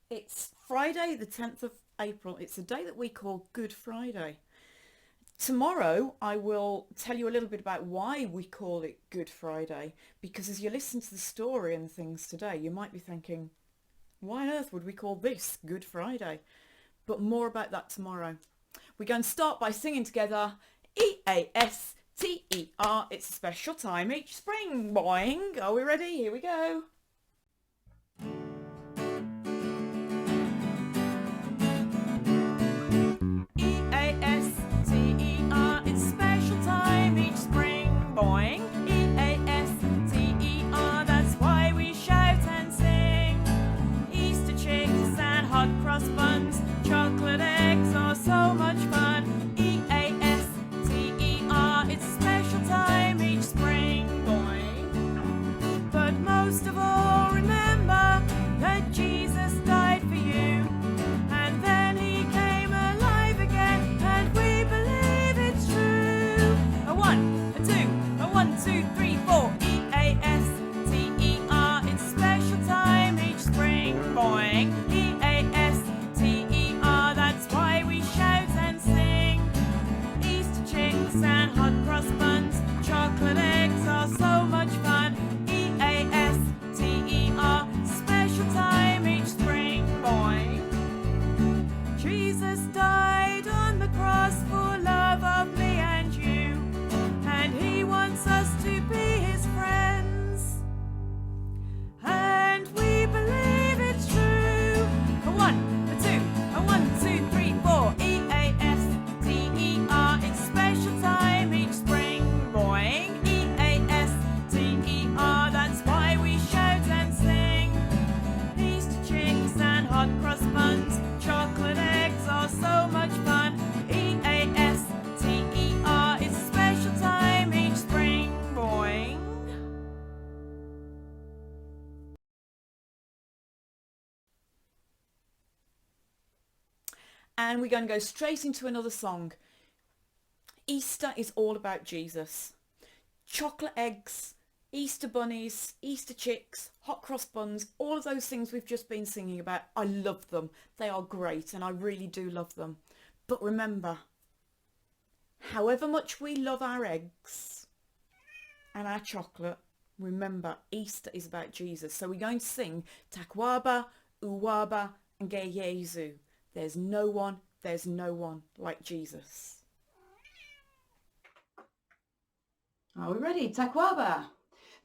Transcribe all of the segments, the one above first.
It's Friday, the 10th of April. It's a day that we call Good Friday. Tomorrow, I will tell you a little bit about why we call it Good Friday, because as you listen to the story and things today, you might be thinking, why on earth would we call this Good Friday? But more about that tomorrow. We're going to start by singing together EASTER. It's a special time each spring. Boing. Are we ready? Here we go. EASTER, it's special time each spring, boing. EASTER, that's why we shout and sing. Easter chicks and hot cross buns, chocolate eggs are so much fun. EASTER, it's special time each spring, boing. But most of all, remember that Jesus died for you. And then he came alive again, and we believe it's true. A one, a two, a 1, 2, 3, 4. EASTER, it's special time each spring, boing. EASTER, that's why we shout and sing. Easter chicks and hot cross buns, chocolate eggs are so much fun. EASTER, special time each spring, boing. Jesus died on the cross for love of me and you, and he wants us to be his friends, and we believe it's true. A one, a two, a 1, 2, 3, 4. EASTER, it's special time each spring, boing. EASTER, that's why we shout and sing. Easter chicks and hot cross buns, chocolate eggs are so much fun. EASTER, it's special time each spring, boing. And we're going to go straight into another song. Easter is all about Jesus. Chocolate eggs, Easter bunnies, Easter chicks, hot cross buns, all of those things we've just been singing about. I love them. They are great and I really do love them. But remember, however much we love our eggs and our chocolate, remember Easter is about Jesus. So we're going to sing Takwaba, Uwaba and Ge Yesu. There's no one like Jesus. Are we ready? Takwaba.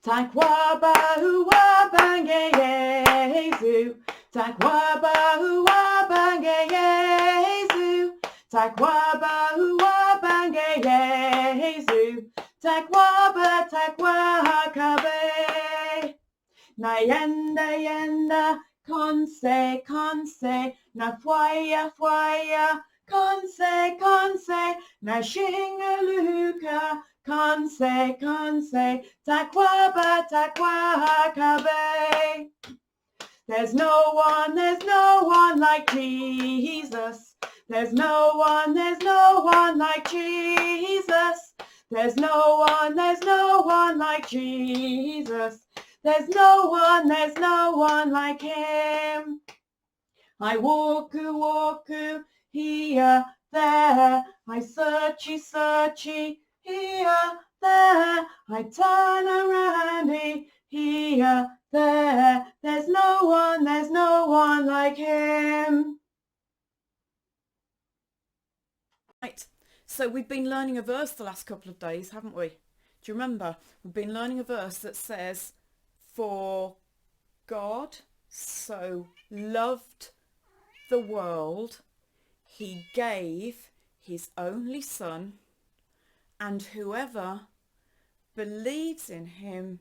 Takwaba huwaba nge Yesu. Takwaba huwaba nge Yesu. Takwaba huwaba nge Yesu. Takwaba takwakabe. Na yenda konse na fwaya konse na shingaluka konse takwaba takwakabe. There's no one like Jesus. There's no one like Jesus. There's no one like Jesus. There's no one like him. I walk here, there. I searchy, here, there. I turn around here, there. There's no one like him. Right, so we've been learning a verse the last couple of days, haven't we? Do you remember? We've been learning a verse that says, for God so loved the world, he gave his only son, and whoever believes in him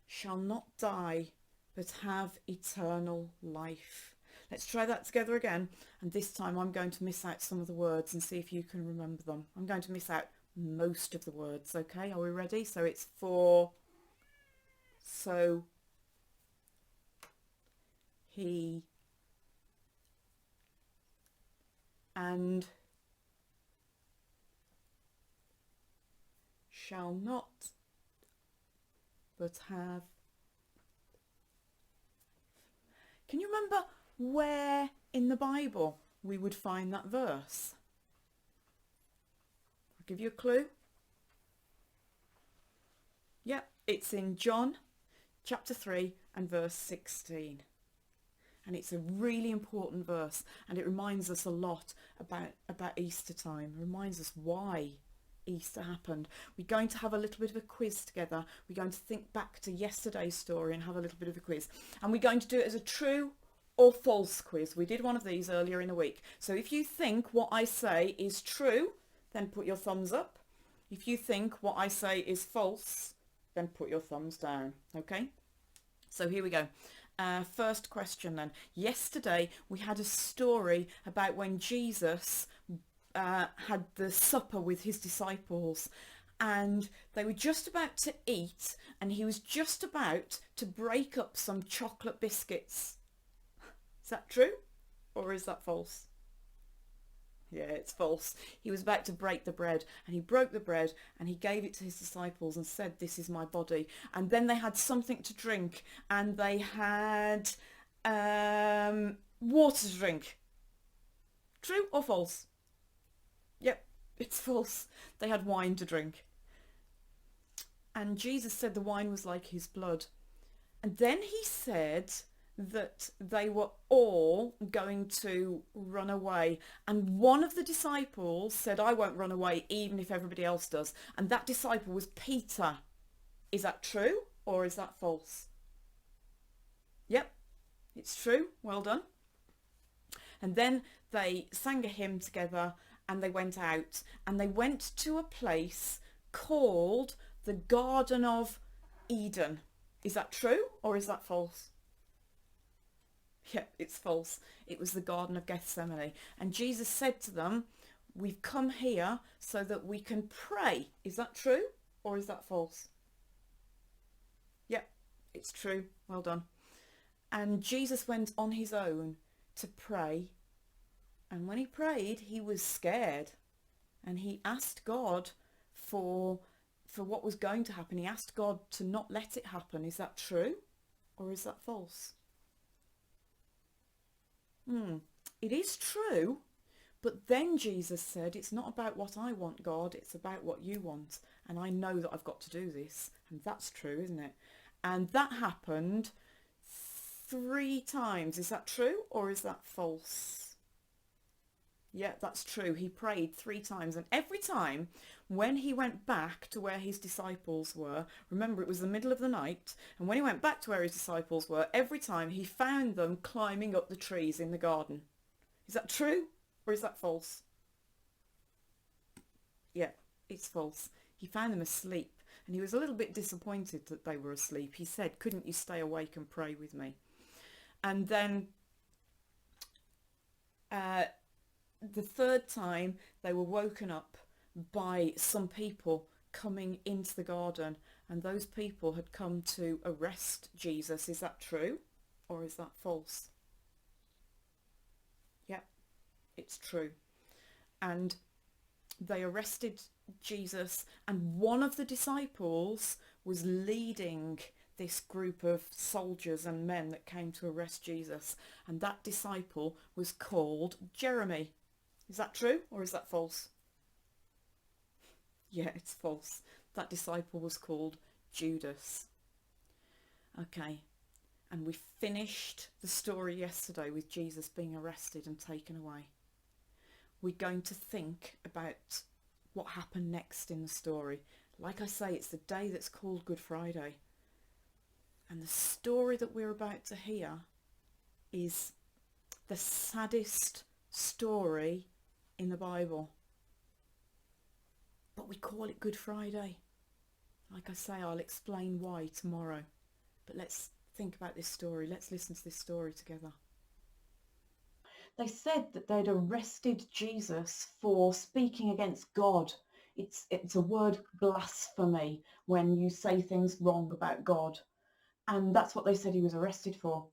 shall not die, but have eternal life. Let's try that together again. And this time I'm going to miss out some of the words and see if you can remember them. I'm going to miss out most of the words, okay? Are we ready? So it's for, so, he, and shall not, but have. Can you remember where in the Bible we would find that verse. I'll give you a clue. Yep, it's in John chapter 3 and verse 16. And it's a really important verse, and it reminds us a lot about Easter time. It reminds us why Easter happened. We're going to have a little bit of a quiz together. We're going to think back to yesterday's story and have a little bit of a quiz. And we're going to do it as a true or false quiz. We did one of these earlier in the week. So if you think what I say is true, then put your thumbs up. If you think what I say is false, then put your thumbs down. Okay? So here we go. First question then. Yesterday we had a story about when Jesus had the supper with his disciples, and they were just about to eat, and he was just about to break up some chocolate biscuits. Is that true or is that false? Yeah, it's false. He was about to break the bread, and he broke the bread and he gave it to his disciples and said, "This is my body." And then they had something to drink, and they had water to drink. True or false? Yep, it's false. They had wine to drink. And Jesus said the wine was like his blood. And then he said that they were all going to run away, and one of the disciples said, "I won't run away even if everybody else does," and that disciple was Peter. Is that true or is that false? Yep, it's true. Well done. And then they sang a hymn together, and they went out, and they went to a place called the Garden of Eden. Is that true or is that false? Yep, it's false. It was the Garden of Gethsemane. And Jesus said to them, "We've come here so that we can pray." Is that true or is that false? Yep, it's true. Well done. And Jesus went on his own to pray. And when he prayed, he was scared. And he asked God for what was going to happen. He asked God to not let it happen. Is that true or is that false? It is true, but then Jesus said, "It's not about what I want, God, it's about what you want, and I know that I've got to do this." And that's true, isn't it? And that happened 3 times. Is that true or is that false? Yeah, that's true. He prayed 3 times, and every time when he went back to where his disciples were, remember it was the middle of the night, and when he went back to where his disciples were, every time he found them climbing up the trees in the garden. Is that true or is that false? Yeah, it's false. He found them asleep, and he was a little bit disappointed that they were asleep. He said, "Couldn't you stay awake and pray with me?" And then the 3rd time they were woken up by some people coming into the garden, and those people had come to arrest Jesus. Is that true or is that false? Yep, it's true. And they arrested Jesus, and one of the disciples was leading this group of soldiers and men that came to arrest Jesus, and that disciple was called Jeremy. Is that true or is that false? Yeah, it's false. That disciple was called Judas. Okay, and we finished the story yesterday with Jesus being arrested and taken away. We're going to think about what happened next in the story. Like I say, it's the day that's called Good Friday. And the story that we're about to hear is the saddest story in the Bible. But we call it Good Friday. Like I say, I'll explain why tomorrow. But let's think about this story. Let's listen to this story together. They said that they'd arrested Jesus for speaking against God. It's a word blasphemy when you say things wrong about God. And that's what they said he was arrested for.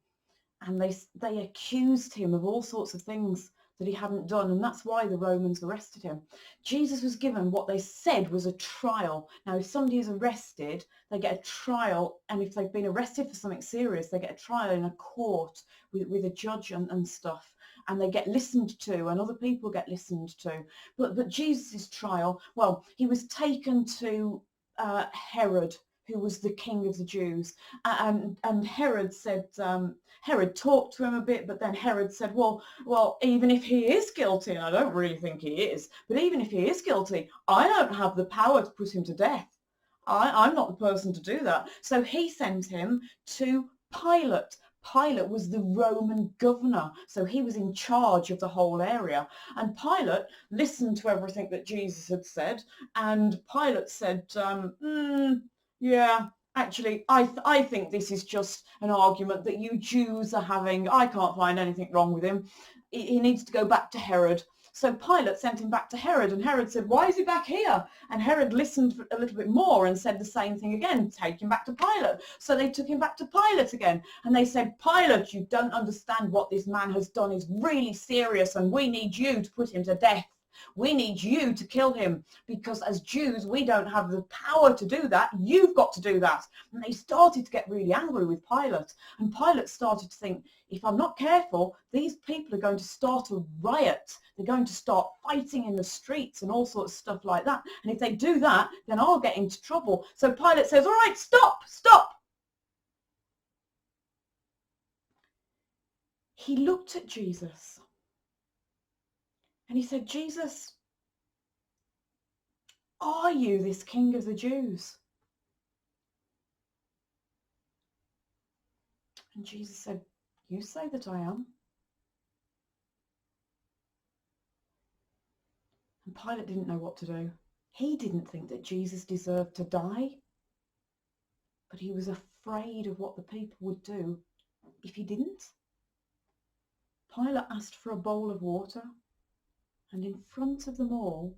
And they accused him of all sorts of things, that he hadn't done, and that's why the Romans arrested him. Jesus was given what they said was a trial. Now, if somebody is arrested, they get a trial, and if they've been arrested for something serious, they get a trial in a court with a judge and stuff, and they get listened to, and other people get listened to. But Jesus' trial, well, he was taken to Herod, who was the king of the Jews, and Herod said, Herod talked to him a bit, but then Herod said, well, even if he is guilty, and I don't really think he is, but even if he is guilty, I don't have the power to put him to death. I'm not the person to do that. So he sent him to Pilate. Pilate was the Roman governor, so he was in charge of the whole area. And Pilate listened to everything that Jesus had said, and Pilate said, yeah, actually, I think this is just an argument that you Jews are having. I can't find anything wrong with him. He needs to go back to Herod. So Pilate sent him back to Herod, and Herod said, why is he back here? And Herod listened a little bit more and said the same thing again, take him back to Pilate. So they took him back to Pilate again, and they said, Pilate, you don't understand what this man has done is really serious, and we need you to put him to death. We need you to kill him, because as Jews, we don't have the power to do that. You've got to do that. And they started to get really angry with Pilate. And Pilate started to think, if I'm not careful, these people are going to start a riot. They're going to start fighting in the streets and all sorts of stuff like that. And if they do that, then I'll get into trouble. So Pilate says, all right, stop. He looked at Jesus. And he said, Jesus, are you this King of the Jews? And Jesus said, you say that I am. And Pilate didn't know what to do. He didn't think that Jesus deserved to die, but he was afraid of what the people would do if he didn't. Pilate asked for a bowl of water, and in front of them all,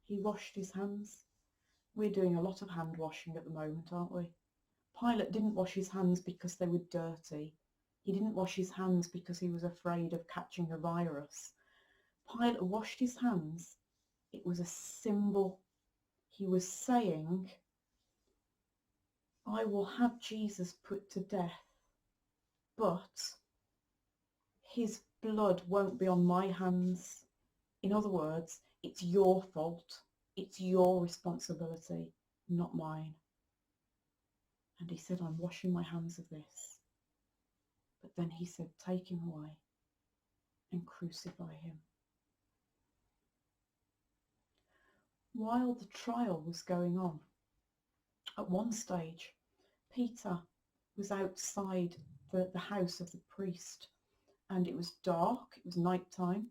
he washed his hands. We're doing a lot of hand washing at the moment, aren't we? Pilate didn't wash his hands because they were dirty. He didn't wash his hands because he was afraid of catching a virus. Pilate washed his hands. It was a symbol. He was saying, I will have Jesus put to death, but his blood won't be on my hands. In other words, it's your fault. It's your responsibility, not mine. And he said, I'm washing my hands of this. But then he said, take him away and crucify him. While the trial was going on, at one stage, Peter was outside the house of the priest, and it was dark, it was night time,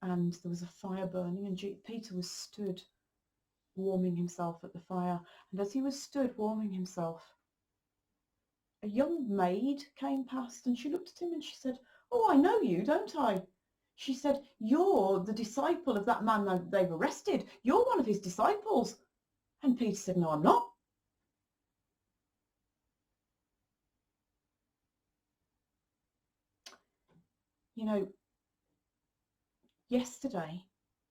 and there was a fire burning, and Peter was stood warming himself at the fire. And as he was stood warming himself, a young maid came past, and she looked at him and she said, oh, I know you, don't I? She said, you're the disciple of that man that they've arrested. You're one of his disciples. And Peter said, no, I'm not. You know, yesterday,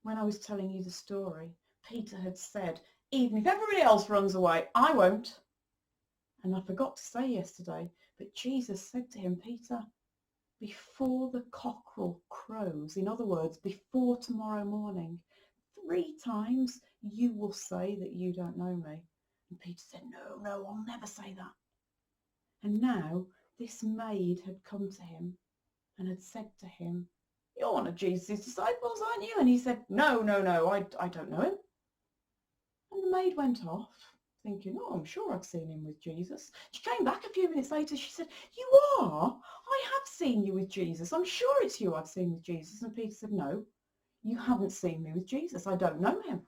when I was telling you the story, Peter had said, even if everybody else runs away, I won't. And I forgot to say yesterday, but Jesus said to him, Peter, before the cockerel crows, in other words, before tomorrow morning, 3 times you will say that you don't know me. And Peter said, no, I'll never say that. And now this maid had come to him and had said to him, you're one of Jesus' disciples, aren't you? And he said, no, I don't know him. And the maid went off, thinking, oh, I'm sure I've seen him with Jesus. She came back a few minutes later. She said, you are? I have seen you with Jesus. I'm sure it's you I've seen with Jesus. And Peter said, no, you haven't seen me with Jesus. I don't know him.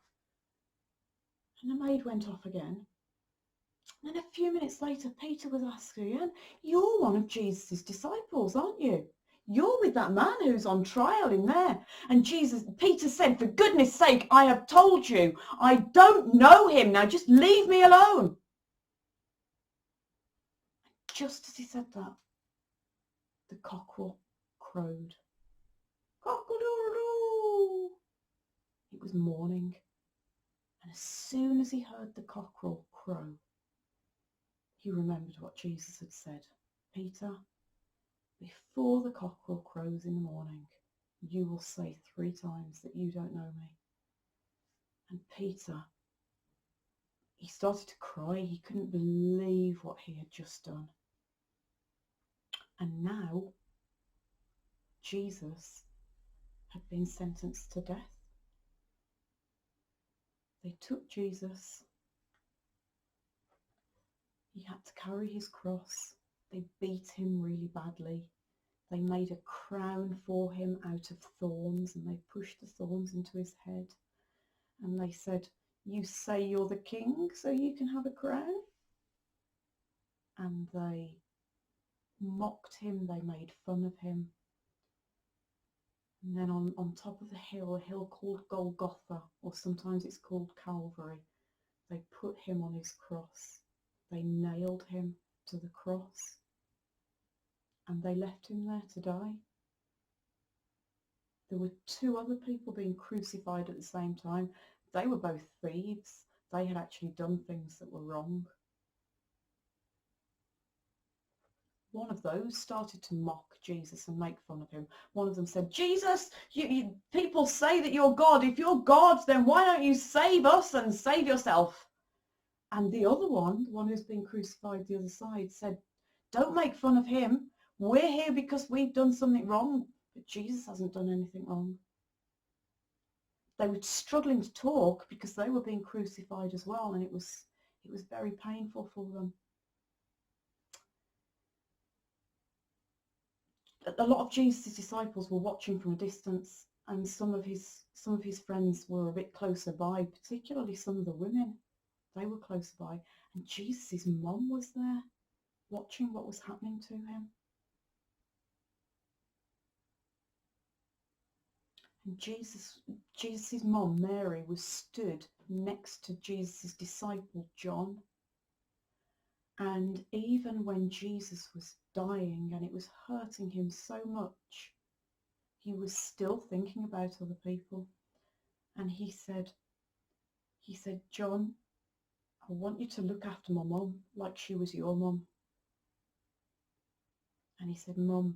And the maid went off again. And then a few minutes later, Peter was asking again, you're one of Jesus' disciples, aren't you? You're with that man who's on trial in there. And Peter said, for goodness sake, I have told you, I don't know him. Now just leave me alone. Just as he said that, the cockerel crowed. Cock-a-doodle-doo. was morning, and as soon as he heard the cockerel crow, he remembered what Jesus had said. Peter, before the cockerel crows in the morning, you will say 3 times that you don't know me. And Peter, he started to cry. He couldn't believe what he had just done. And now Jesus had been sentenced to death. They took Jesus. He had to carry his cross. They beat him really badly. They made a crown for him out of thorns, and they pushed the thorns into his head. And they said, you say you're the king, so you can have a crown? And they mocked him. They made fun of him. And then on top of the hill, a hill called Golgotha, or sometimes it's called Calvary, they put him on his cross. They nailed him to the cross, and they left him there to die. There were 2 other people being crucified at the same time. They were both thieves. They had actually done things that were wrong. One of those started to mock Jesus and make fun of him. One of them said, Jesus, people say that you're God. If you're God, then why don't you save us and save yourself? And the other one, the one who's been crucified the other side, said, don't make fun of him. We're here because we've done something wrong, but Jesus hasn't done anything wrong. They were struggling to talk because they were being crucified as well, and it was very painful for them. A lot of Jesus' disciples were watching from a distance, and some of his friends were a bit closer by, particularly some of the women. They were closer by, and Jesus' mum was there watching what was happening to him. And Jesus' mum, Mary, was stood next to Jesus' disciple, John. And even when Jesus was dying and it was hurting him so much, he was still thinking about other people. And he said, John, I want you to look after my mum like she was your mum. And he said, Mum,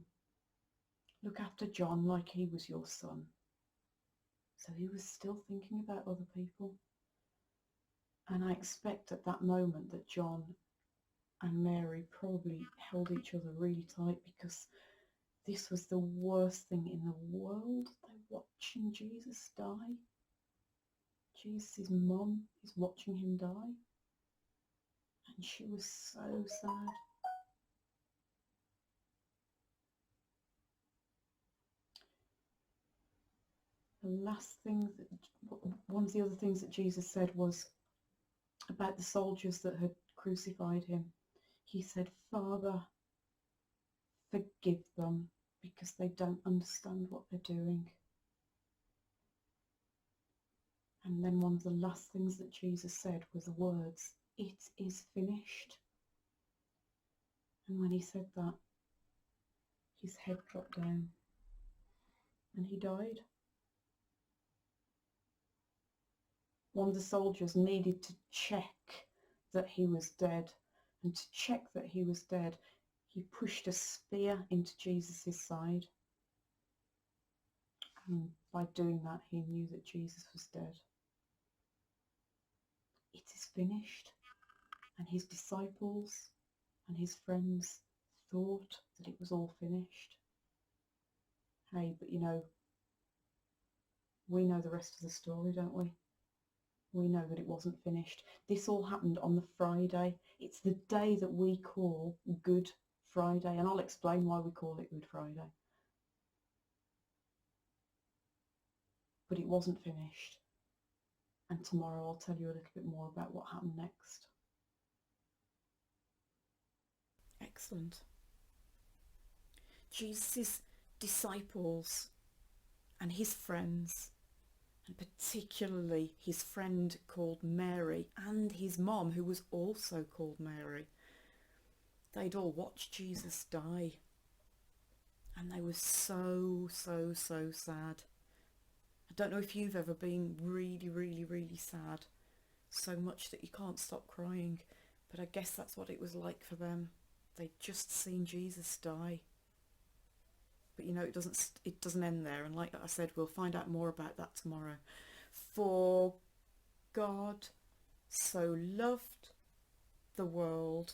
look after John like he was your son. So he was still thinking about other people. And I expect at that moment that John and Mary probably held each other really tight, because this was the worst thing in the world. They're watching Jesus die. Jesus' mum is watching him die. And she was so sad. One of the other things that Jesus said was about the soldiers that had crucified him. He said, Father, forgive them because they don't understand what they're doing. And then one of the last things that Jesus said was the words, it is finished. And when he said that, his head dropped down and he died. One of the soldiers needed to check that he was dead. And to check that he was dead, he pushed a spear into Jesus' side. And by doing that, he knew that Jesus was dead. It is finished. And his disciples and his friends thought that it was all finished. Hey, but we know the rest of the story, don't we? We know that it wasn't finished. This all happened on the Friday. It's the day that we call Good Friday, and I'll explain why we call it Good Friday. But it wasn't finished. And tomorrow I'll tell you a little bit more about what happened next. Excellent. Jesus' disciples and his friends, and particularly his friend called Mary and his mom, who was also called Mary, they'd all watched Jesus die, and they were so sad. I don't know if you've ever been really, really, really sad, so much that you can't stop crying, but I guess that's what it was like for them. They'd just seen Jesus die. But you know, it doesn't end there, and like I said, we'll find out more about that tomorrow. For God so loved the world,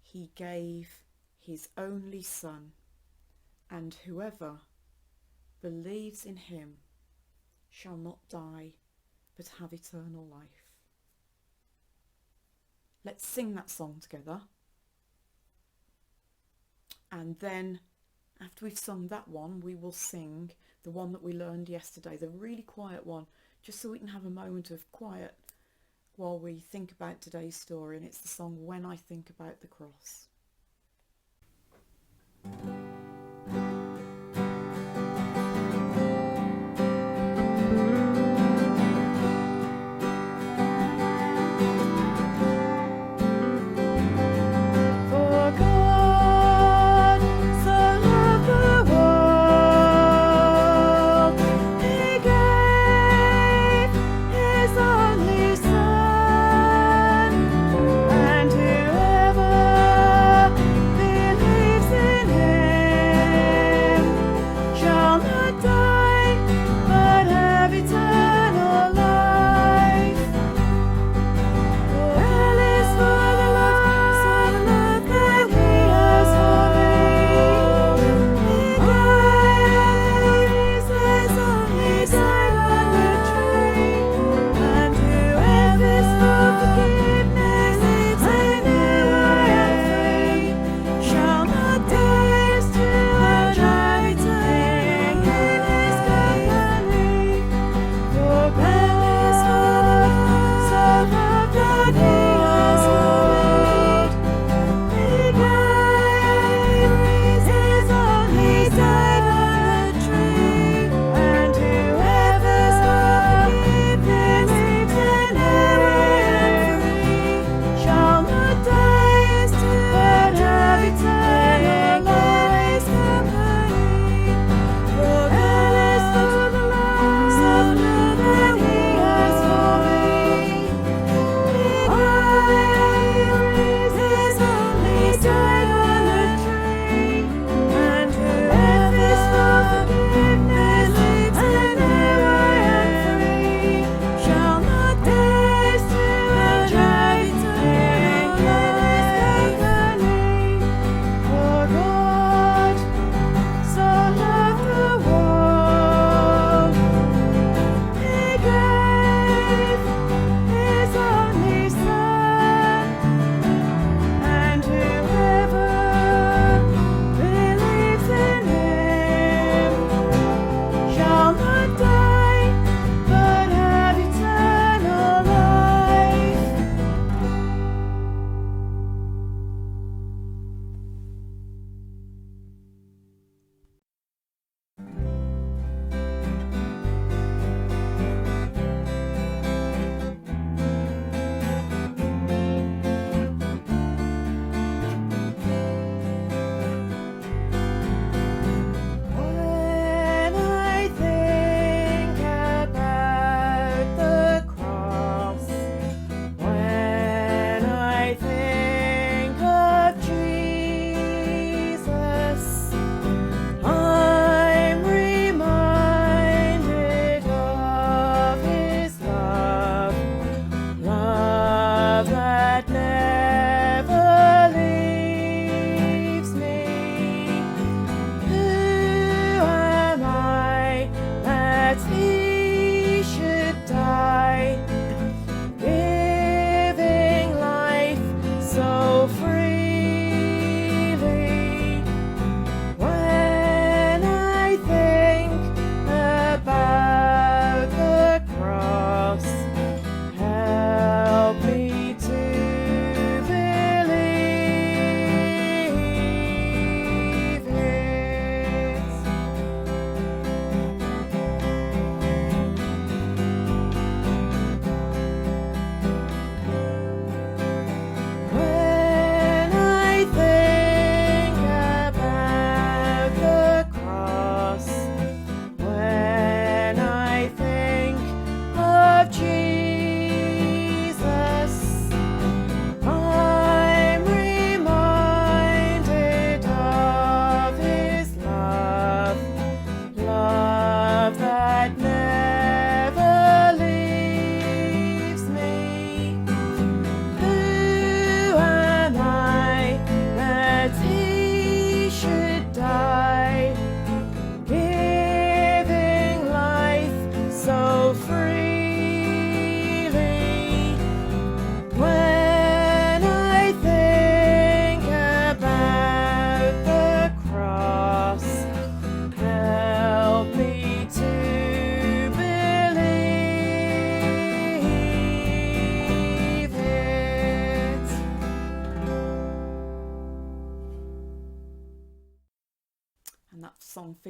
he gave his only Son, and whoever believes in him shall not die, but have eternal life. Let's sing that song together. And then after we've sung that one, we will sing the one that we learned yesterday, the really quiet one, just so we can have a moment of quiet while we think about today's story. And it's the song When I Think About the Cross. And whoever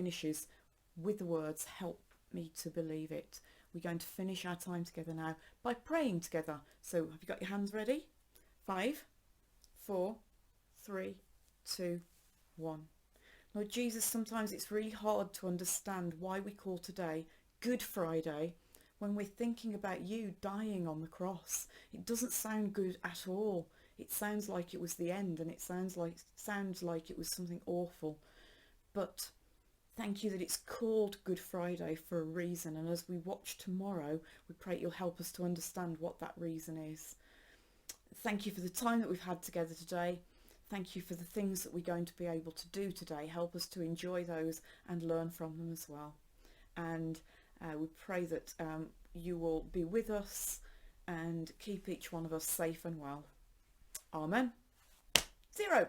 finishes with the words, help me to believe it. We're going to finish our time together now by praying together. So have you got your hands ready? 5, 4, 3, 2, 1. Lord Jesus, sometimes it's really hard to understand why we call today Good Friday when we're thinking about you dying on the cross. It doesn't sound good at all. It sounds like it was the end, and it sounds like it was something awful. But thank you that it's called Good Friday for a reason, and as we watch tomorrow, we pray you'll help us to understand what that reason is. Thank you for the time that we've had together today. Thank you for the things that we're going to be able to do today. Help us to enjoy those and learn from them as well. And we pray that you will be with us and keep each one of us safe and well. Amen. 0.